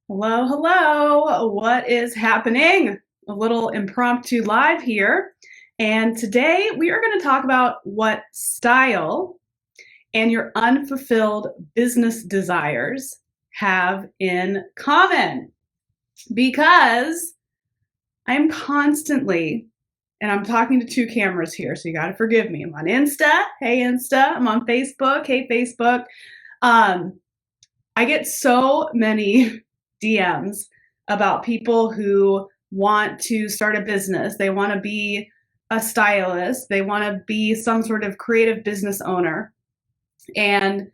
Hello, hello. What is happening? A little impromptu live here. And today we are going to talk about what style and your unfulfilled business desires have in common. Because I'm constantly, and I'm talking to two cameras here, so you got to forgive me. I'm on Insta. Hey, Insta. I'm on Facebook. Hey, Facebook. Um, I get so many DMs about people who want to start a business. They want to be a stylist. They want to be some sort of creative business owner. And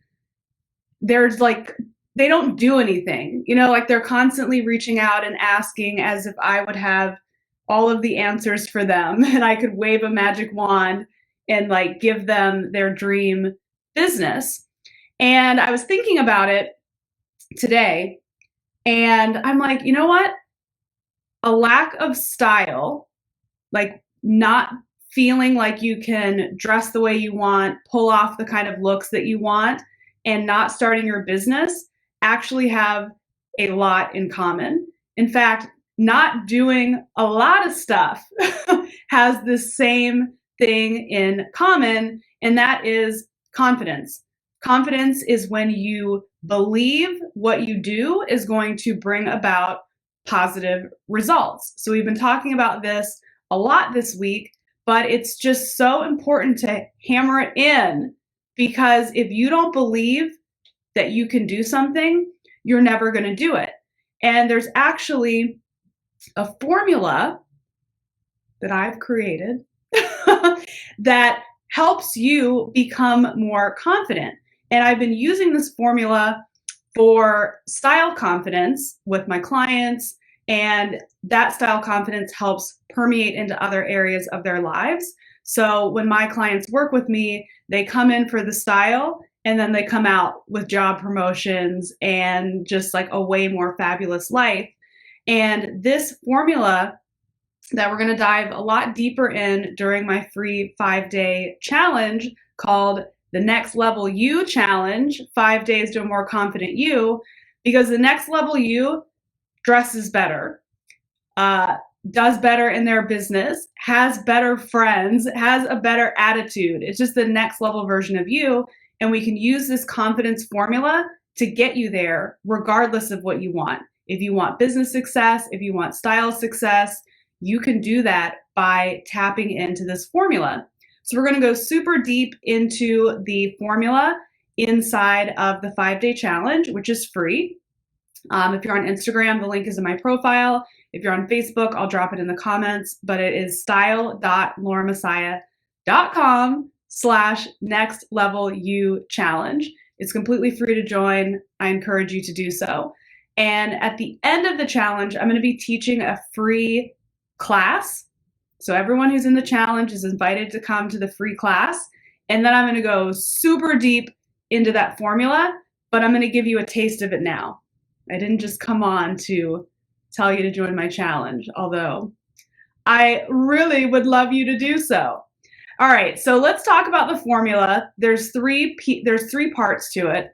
there's like, they don't do anything, like they're constantly reaching out and asking as if I would have all of the answers for them and I could wave a magic wand and like give them their dream business. And I was thinking about it today. And I'm like, you know what? A lack of style, like not feeling like you can dress the way you want, pull off the kind of looks that you want, and not starting your business actually have a lot in common. In fact, not doing a lot of stuff has the same thing in common, and that is confidence. Confidence is when you believe what you do is going to bring about positive results. So we've been talking about this a lot this week, but it's just so important to hammer it in because if you don't believe that you can do something, you're never going to do it. And there's actually a formula that I've created that helps you become more confident. And I've been using this formula for style confidence with my clients, and that style confidence helps permeate into other areas of their lives. So when my clients work with me, they come in for the style and then they come out with job promotions and just like a way more fabulous life. And this formula that we're going to dive a lot deeper in during my free 5-day challenge called the Next Level You Challenge, 5 days to a more confident you, because the next level you dresses better, does better in their business, has better friends, has a better attitude. It's just the next level version of you. And we can use this confidence formula to get you there regardless of what you want. If you want business success, if you want style success, you can do that by tapping into this formula. So we're going to go super deep into the formula inside of the 5-day challenge, which is free. If you're on Instagram, the link is in my profile. If you're on Facebook, I'll drop it in the comments, but it is style.lauramessiah.com/next level you challenge. It's completely free to join. I encourage you to do so. And at the end of the challenge, I'm going to be teaching a free class. So everyone who's in the challenge is invited to come to the free class. And then I'm going to go super deep into that formula, but I'm going to give you a taste of it now. I didn't just come on to tell you to join my challenge, although I really would love you to do so. All right, so let's talk about the formula. There's three parts to it.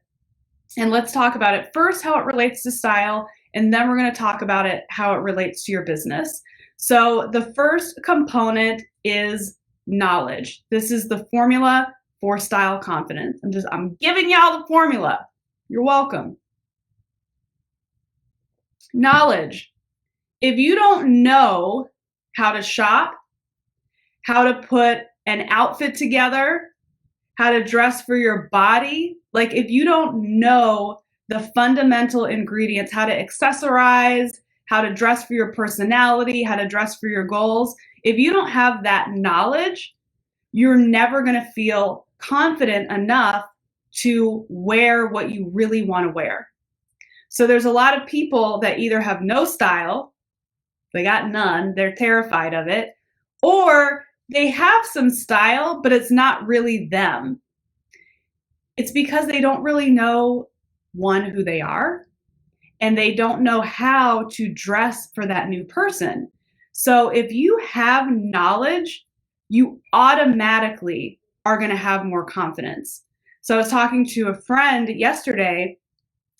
And let's talk about it first, how it relates to style, and then we're going to talk about it, how it relates to your business. So the first component is knowledge. This is the formula for style confidence. I'm giving y'all the formula. You're welcome. Knowledge. If you don't know how to shop, how to put an outfit together, how to dress for your body, like if you don't know the fundamental ingredients, how to accessorize, how to dress for your personality, how to dress for your goals, if you don't have that knowledge, you're never going to feel confident enough to wear what you really want to wear. So there's a lot of people that either have no style, they got none, they're terrified of it, or they have some style, but it's not really them. It's because they don't really know, one, who they are, and they don't know how to dress for that new person. So if you have knowledge, you automatically are going to have more confidence. So I was talking to a friend yesterday,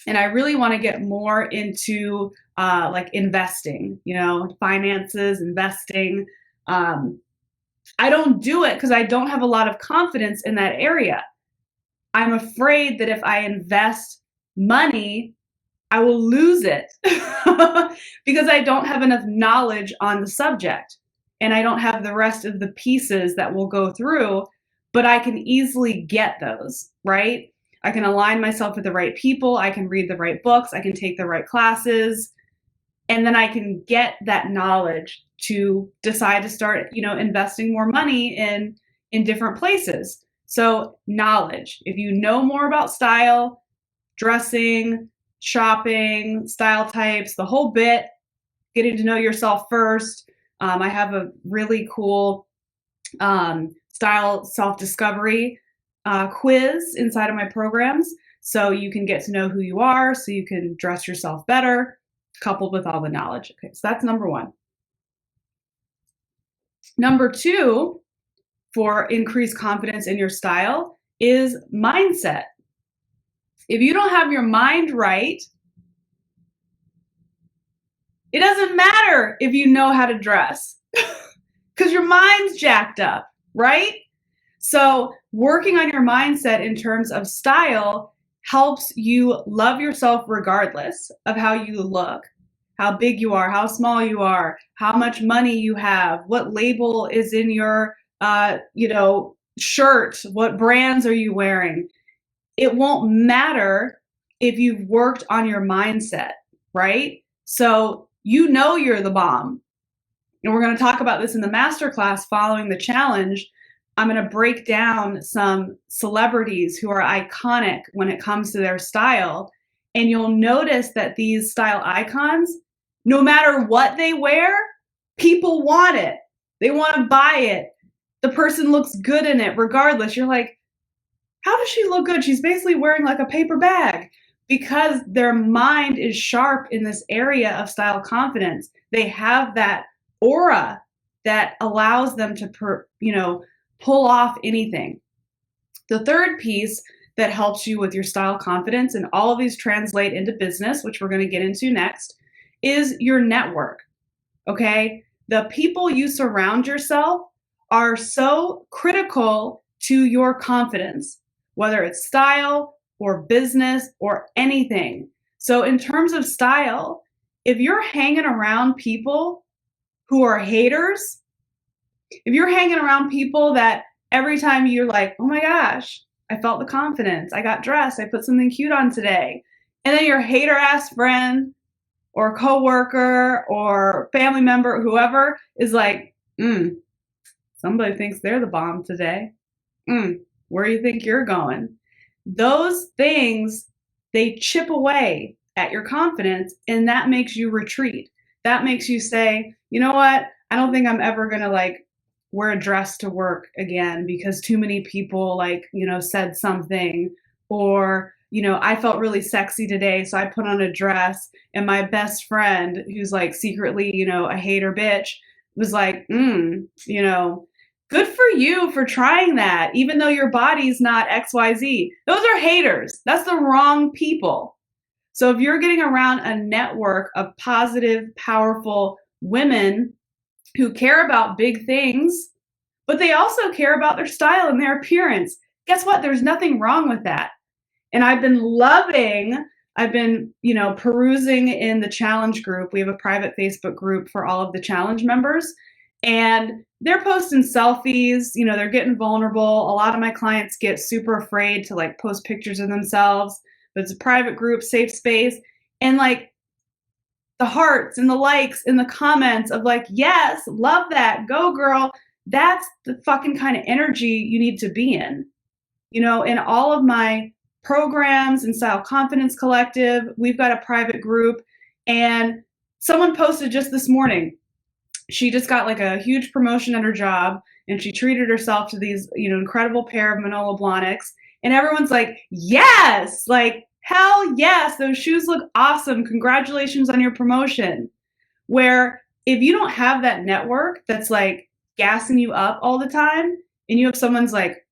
And I really want to get more into like investing, finances, investing. I don't do it because I don't have a lot of confidence in that area. I'm afraid that if I invest money, I will lose it because I don't have enough knowledge on the subject and I don't have the rest of the pieces that will go through, but I can easily get those, right? I can align myself with the right people. I can read the right books. I can take the right classes. And then I can get that knowledge to decide to start, investing more money in different places. So knowledge, if you know more about style, dressing, shopping, style types, the whole bit, getting to know yourself first. I have a really cool style self-discovery quiz inside of my programs. So you can get to know who you are, so you can dress yourself better, coupled with all the knowledge. Okay, so that's number one. Number two, for increased confidence in your style, is mindset. If you don't have your mind right, it doesn't matter if you know how to dress because your mind's jacked up, right? So working on your mindset in terms of style helps you love yourself regardless of how you look, how big you are, how small you are, how much money you have, what label is in your, shirt, what brands are you wearing. It won't matter if you've worked on your mindset, right? So you're the bomb. And we're going to talk about this in the masterclass following the challenge. I'm going to break down some celebrities who are iconic when it comes to their style. And you'll notice that these style icons, no matter what they wear, people want it. They want to buy it. The person looks good in it regardless. You're like, how does she look good? She's basically wearing like a paper bag because their mind is sharp in this area of style confidence. They have that aura that allows them to, pull off anything. The third piece that helps you with your style confidence, and all of these translate into business, which we're going to get into next, is your network. Okay? The people you surround yourself are so critical to your confidence, whether it's style or business or anything. So in terms of style, if you're hanging around people who are haters, if you're hanging around people that every time you're like, oh my gosh, I felt the confidence, I got dressed, I put something cute on today, and then your hater ass friend or coworker or family member, whoever, is like, somebody thinks they're the bomb today. Where do you think you're going? Those things, they chip away at your confidence, and that makes you retreat. That makes you say, you know what? I don't think I'm ever going to wear a dress to work again because too many people said something, or, I felt really sexy today, so I put on a dress, and my best friend, who's secretly, a hater bitch, was like, good for you for trying that, even though your body's not XYZ. Those are haters. That's the wrong people. So if you're getting around a network of positive, powerful women who care about big things, but they also care about their style and their appearance, guess what? There's nothing wrong with that. And I've been perusing in the challenge group. We have a private Facebook group for all of the challenge members. And they're posting selfies, they're getting vulnerable. A lot of my clients get super afraid to post pictures of themselves, but it's a private group, safe space. And the hearts and the likes and the comments of yes, love that, go girl. That's the fucking kind of energy you need to be in. In all of my programs and Style Confidence Collective, we've got a private group, and someone posted just this morning, she just got a huge promotion at her job, and she treated herself to these, incredible pair of Manolo Blahniks, and everyone's like, yes, hell yes, those shoes look awesome. Congratulations on your promotion. Where if you don't have that network that's gassing you up all the time, and you have someone's like,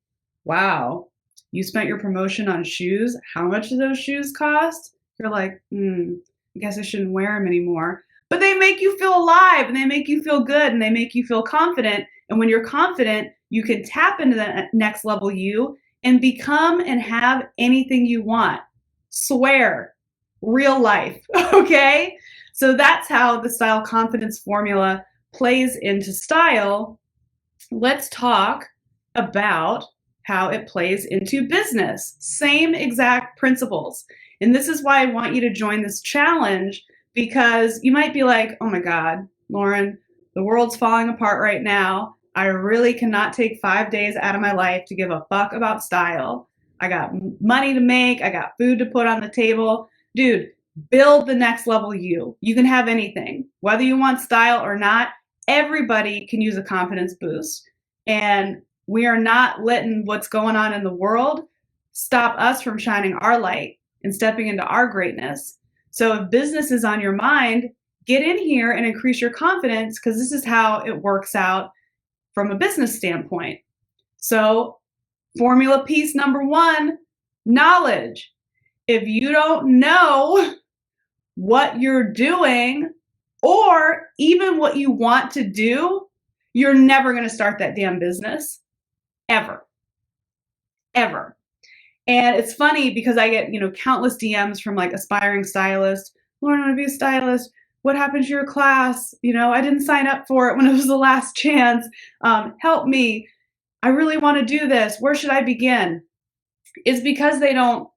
wow, you spent your promotion on shoes. How much do those shoes cost? You're like, I guess I shouldn't wear them anymore. But they make you feel alive and they make you feel good and they make you feel confident. And when you're confident, you can tap into the next level you and become and have anything you want. Swear, real life. Okay? So that's how the style confidence formula plays into style. Let's talk about how it plays into business. Same exact principles. And this is why I want you to join this challenge, because you might be like, oh my God, Lauren, the world's falling apart right now. I really cannot take 5 days out of my life to give a fuck about style. I got money to make. I got food to put on the table. Dude, build the next level you. You can have anything. Whether you want style or not, everybody can use a confidence boost. And we are not letting what's going on in the world stop us from shining our light and stepping into our greatness. So if business is on your mind, get in here and increase your confidence, because this is how it works out from a business standpoint. So formula piece number 1, knowledge. If you don't know what you're doing or even what you want to do, you're never going to start that damn business. Ever. And it's funny because I get, countless DMs from like aspiring stylists. Lauren, I want to be a stylist. What happened to your class? I didn't sign up for it when it was the last chance. Help me. I really want to do this. Where should I begin? It's because they don't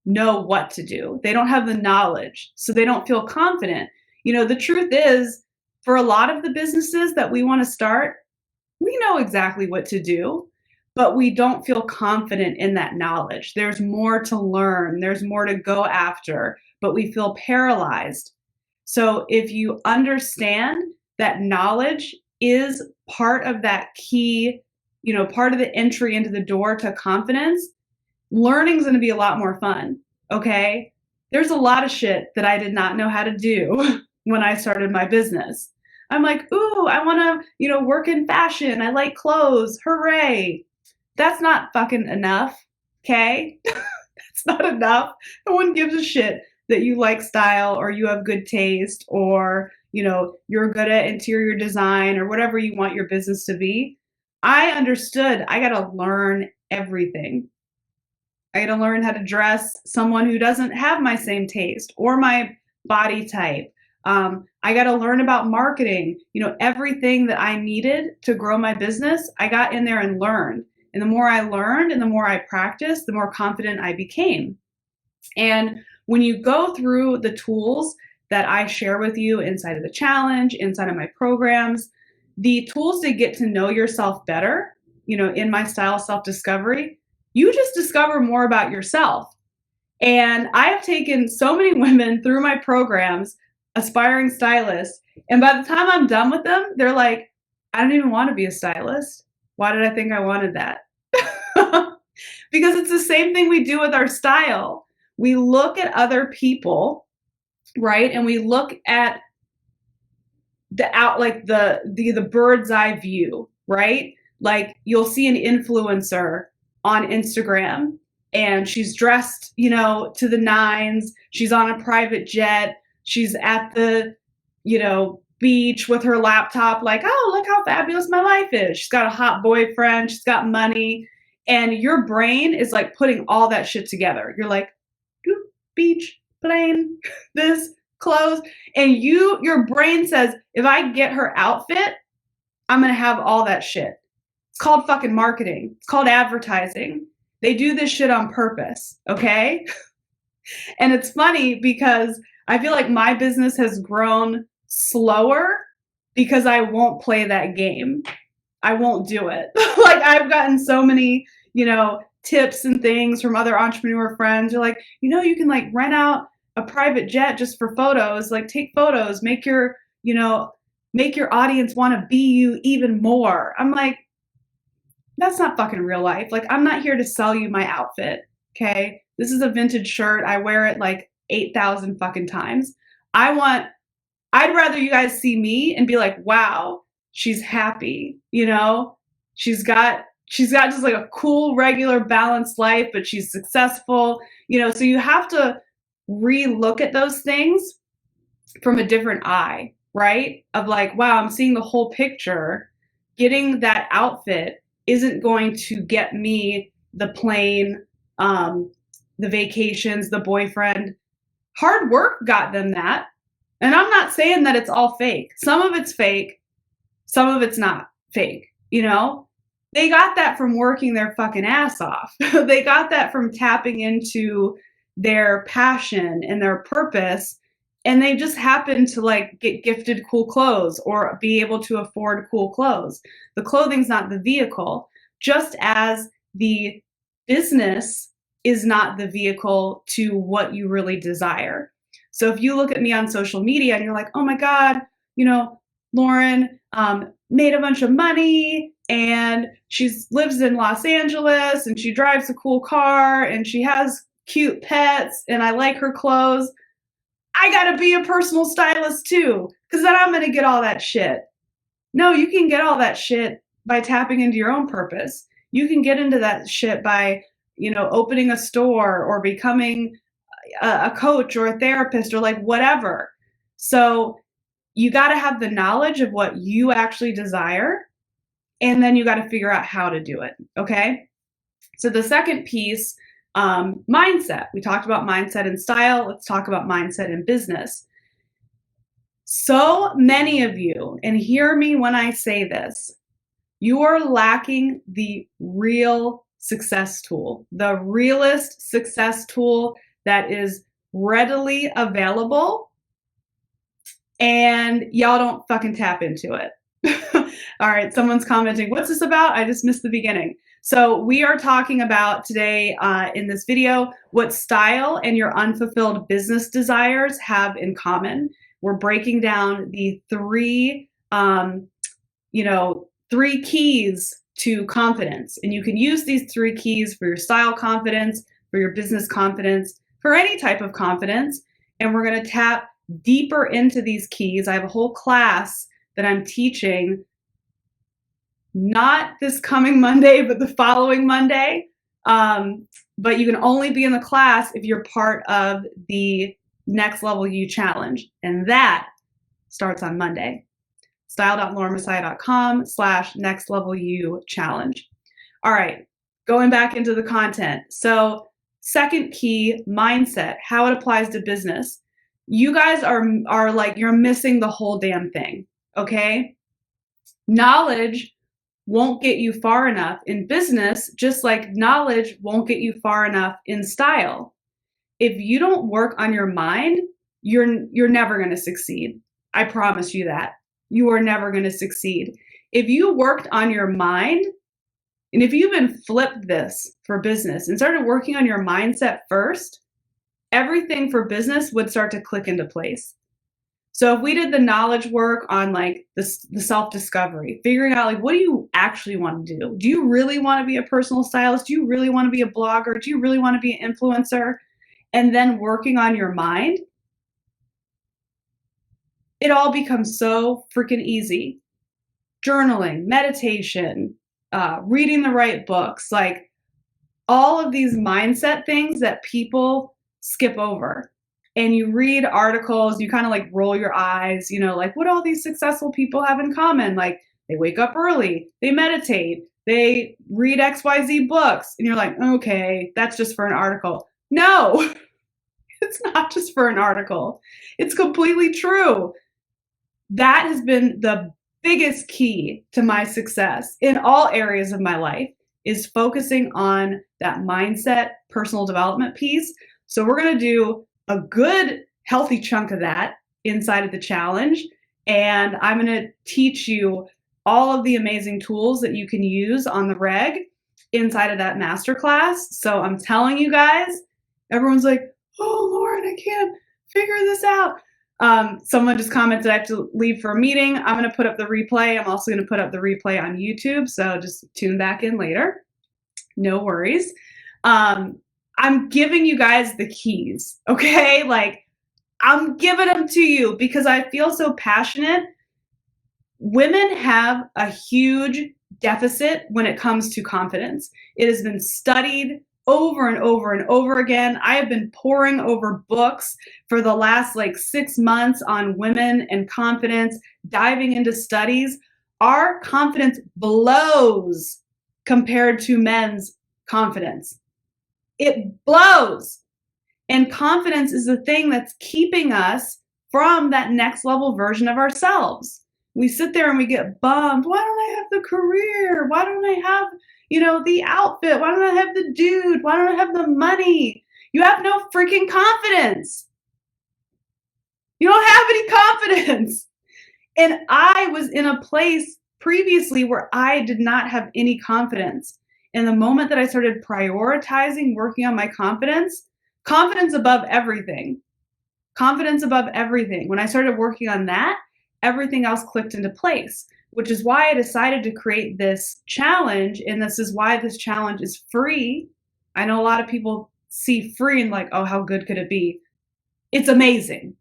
know what to do. They don't have the knowledge, so they don't feel confident. The truth is, for a lot of the businesses that we want to start, we know exactly what to do, but we don't feel confident in that knowledge. There's more to learn. There's more to go after, but we feel paralyzed. So if you understand that knowledge is part of that key, part of the entry into the door to confidence, learning's going to be a lot more fun. Okay? There's a lot of shit that I did not know how to do when I started my business. I'm like, ooh, I want to, work in fashion. I like clothes. Hooray. That's not fucking enough. Okay? That's not enough. No one gives a shit that you like style or you have good taste or, you're good at interior design or whatever you want your business to be. I understood I got to learn everything. I got to learn how to dress someone who doesn't have my same taste or my body type. I got to learn about marketing. Everything that I needed to grow my business, I got in there and learned. And the more I learned and the more I practiced, the more confident I became. And when you go through the tools that I share with you inside of the challenge, inside of my programs, the tools to get to know yourself better, in my style self-discovery, you just discover more about yourself. And I have taken so many women through my programs, aspiring stylists, and by the time I'm done with them, they're like, I don't even want to be a stylist. Why did I think I wanted that? Because it's the same thing we do with our style. We look at other people, right? And we look at the bird's eye view, right? Like you'll see an influencer on Instagram and she's dressed, to the nines. She's on a private jet. She's at the, beach with her laptop, like, oh, look how fabulous my life is. She's got a hot boyfriend. She's got money. And your brain is like putting all that shit together. You're like, beach, plane, this, clothes. And your brain says, if I get her outfit, I'm going to have all that shit. It's called fucking marketing. It's called advertising. They do this shit on purpose. Okay. And it's funny because I feel like my business has grown slower because I won't play that game. I won't do it. Like I've gotten so many, tips and things from other entrepreneur friends. You're like, you can like rent out a private jet just for photos, like take photos, make your audience want to be you even more. I'm like, that's not fucking real life. Like I'm not here to sell you my outfit. Okay. This is a vintage shirt. I wear it like 8,000 fucking times. I'd rather you guys see me and be like, wow, she's happy. She's got just like a cool, regular, balanced life, but she's successful. So you have to re-look at those things from a different eye, right? Of like, wow, I'm seeing the whole picture. Getting that outfit isn't going to get me the plane, the vacations, the boyfriend. Hard work got them that. And I'm not saying that it's all fake. Some of it's fake, some of it's not fake, you know? They got that from working their fucking ass off. They got that from tapping into their passion and their purpose. And they just happen to like get gifted cool clothes or be able to afford cool clothes. The clothing's not the vehicle, just as the business is not the vehicle to what you really desire. So if you look at me on social media and you're like, oh my God, you know, Lauren made a bunch of money and she lives in Los Angeles and she drives a cool car and she has cute pets and I like her clothes. I gotta be a personal stylist too, because then I'm gonna get all that shit. No, you can get all that shit by tapping into your own purpose. You can get into that shit by, you know, opening a store or becoming a coach or a therapist or like whatever. So you got to have the knowledge of what you actually desire, and then you got to figure out how to do it. Okay. So the second piece, mindset. We talked about mindset and style. Let's talk about mindset and business. So many of you, and hear me when I say this, you are lacking the real success tool, the realest success tool that is readily available, and y'all don't fucking tap into it. All right, someone's commenting, what's this about? I just missed the beginning. So we are talking about today in this video what style and your unfulfilled business desires have in common. We're breaking down the three keys to confidence. And you can use these three keys for your style confidence, for your business confidence, for any type of confidence. And we're going to tap deeper into these keys. I have a whole class that I'm teaching, not this coming Monday, but the following Monday. But you can only be in the class if you're part of the Next Level You Challenge. And that starts on Monday. style.laurenmessiah.com/nextleveluchallenge. All right, going back into the content. So second key, mindset, how it applies to business. You guys are like, you're missing the whole damn thing, okay? Knowledge won't get you far enough in business, just like knowledge won't get you far enough in style. If you don't work on your mind, you're never going to succeed. I promise you that. You are never going to succeed. If you worked on your mind, and if you even flipped this for business and started working on your mindset first, everything for business would start to click into place. So if we did the knowledge work on like the self-discovery, figuring out like, what do you actually want to do? Do you really want to be a personal stylist? Do you really want to be a blogger? Do you really want to be an influencer? And then working on your mind, it all becomes so freaking easy. Journaling, meditation, reading the right books, like all of these mindset things that people skip over. And you read articles, you kind of like roll your eyes, you know, like what all these successful people have in common. Like they wake up early, they meditate, they read XYZ books. And you're like, okay, that's just for an article. No, it's not just for an article. It's completely true. That has been the biggest key to my success in all areas of my life, is focusing on that mindset, personal development piece. So we're going to do a good, healthy chunk of that inside of the challenge. And I'm going to teach you all of the amazing tools that you can use on the reg inside of that masterclass. So I'm telling you guys, everyone's like, oh, Lauren, I can't figure this out. Someone just commented I have to leave for a meeting. I'm going to put up the replay. I'm also going to put up the replay on YouTube. So just tune back in later. No worries. I'm giving you guys the keys, okay? Like I'm giving them to you because I feel so passionate. Women have a huge deficit when it comes to confidence. It has been studied over and over and over again. I have been poring over books for the last 6 months on women and confidence, diving into studies. Our confidence blows compared to men's confidence. It blows. And confidence is the thing that's keeping us from that next level version of ourselves. We sit there and we get bummed. Why don't I have the career? Why don't I have, the outfit? Why don't I have the dude? Why don't I have the money? You have no freaking confidence. You don't have any confidence. And I was in a place previously where I did not have any confidence. And the moment that I started prioritizing working on my confidence above everything, confidence above everything. When I started working on that, everything else clicked into place, which is why I decided to create this challenge. And this is why this challenge is free. I know a lot of people see free and oh, how good could it be? It's amazing.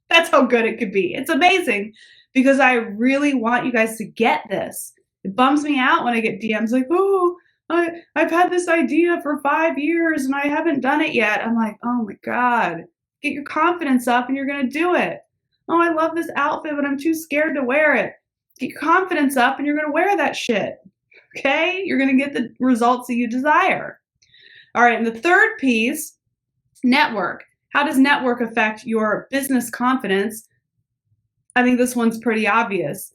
That's how good it could be. It's amazing because I really want you guys to get this. It bums me out when I get DMs oh, I've had this idea for 5 years and I haven't done it yet. I'm like, oh my God, get your confidence up and you're going to do it. Oh, I love this outfit, but I'm too scared to wear it. Get your confidence up and you're going to wear that shit. Okay? You're going to get the results that you desire. All right. And the third piece, network. How does network affect your business confidence? I think this one's pretty obvious.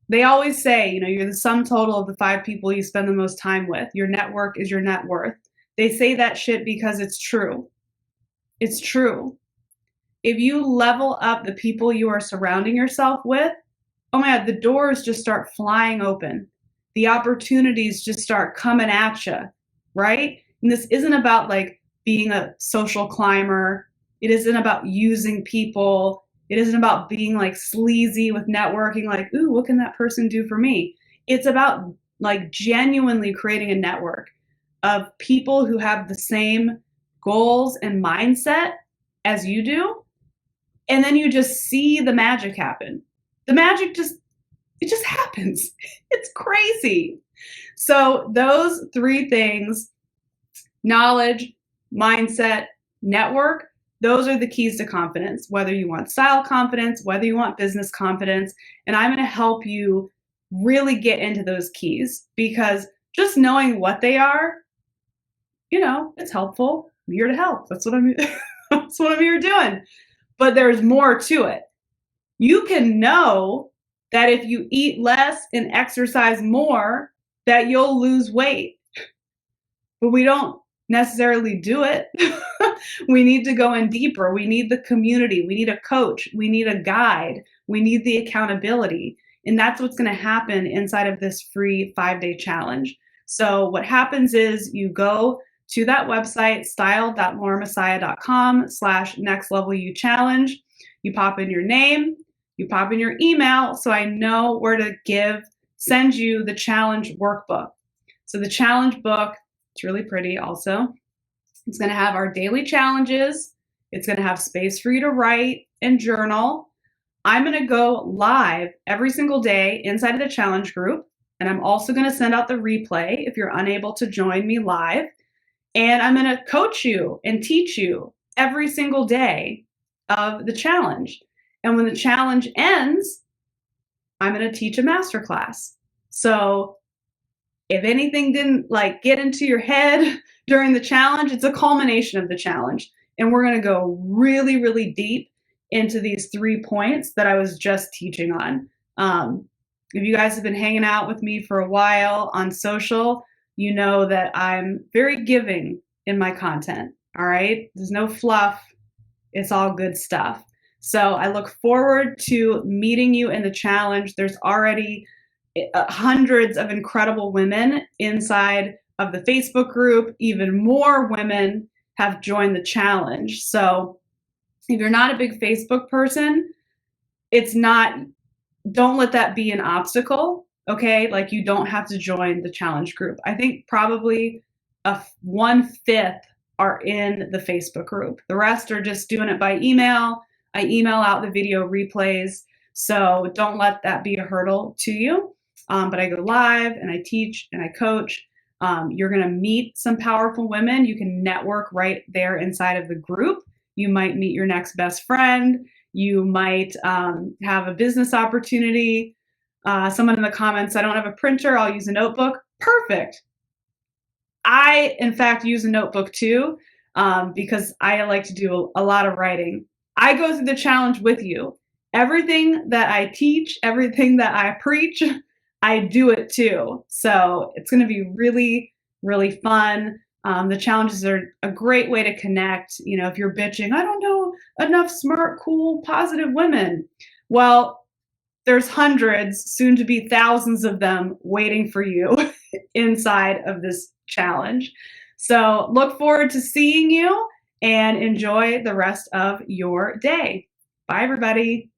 They always say, you're the sum total of the 5 people you spend the most time with. Your network is your net worth. They say that shit because it's true. It's true. If you level up the people you are surrounding yourself with, oh my God, the doors just start flying open. The opportunities just start coming at you, right? And this isn't about being a social climber. It isn't about using people. It isn't about being sleazy with networking, ooh, what can that person do for me? It's about genuinely creating a network of people who have the same goals and mindset as you do. And then you just see the magic happen. The magic just happens. It's crazy. So those 3 things, knowledge, mindset, network, those are the keys to confidence, whether you want style confidence, whether you want business confidence. And I'm going to help you really get into those keys because just knowing what they are, it's helpful. I'm here to help. That's what that's what I'm here doing. But there's more to it. You can know that if you eat less and exercise more, that you'll lose weight. But we don't necessarily do it. We need to go in deeper. We need the community. We need a coach. We need a guide. We need the accountability. And that's what's going to happen inside of this free 5-day challenge. So what happens is you go to that website, style.lauramessiah.com/nextleveluchallenge. You pop in your name, you pop in your email, so I know where to send you the challenge workbook. So the challenge book, it's really pretty also. It's going to have our daily challenges. It's going to have space for you to write and journal. I'm going to go live every single day inside of the challenge group. And I'm also going to send out the replay if you're unable to join me live. And I'm going to coach you and teach you every single day of the challenge. And when the challenge ends, I'm going to teach a masterclass. So if anything didn't get into your head during the challenge, it's a culmination of the challenge. And we're going to go really, really deep into these 3 points that I was just teaching on. If you guys have been hanging out with me for a while on social, you know that I'm very giving in my content. All right. There's no fluff. It's all good stuff. So I look forward to meeting you in the challenge. There's already hundreds of incredible women inside of the Facebook group. Even more women have joined the challenge. So if you're not a big Facebook person, don't let that be an obstacle. Okay. You don't have to join the challenge group. I think probably 1/5 are in the Facebook group. The rest are just doing it by email. I email out the video replays. So don't let that be a hurdle to you. But I go live and I teach and I coach. You're going to meet some powerful women. You can network right there inside of the group. You might meet your next best friend. You might have a business opportunity. Someone in the comments, I don't have a printer, I'll use a notebook. Perfect. I, in fact, use a notebook too, because I like to do a lot of writing. I go through the challenge with you. Everything that I teach, everything that I preach, I do it too. So it's going to be really, really fun. The challenges are a great way to connect. You know, if you're bitching, I don't know enough smart, cool, positive women. Well, there's hundreds, soon to be thousands of them waiting for you inside of this challenge. So look forward to seeing you and enjoy the rest of your day. Bye, everybody.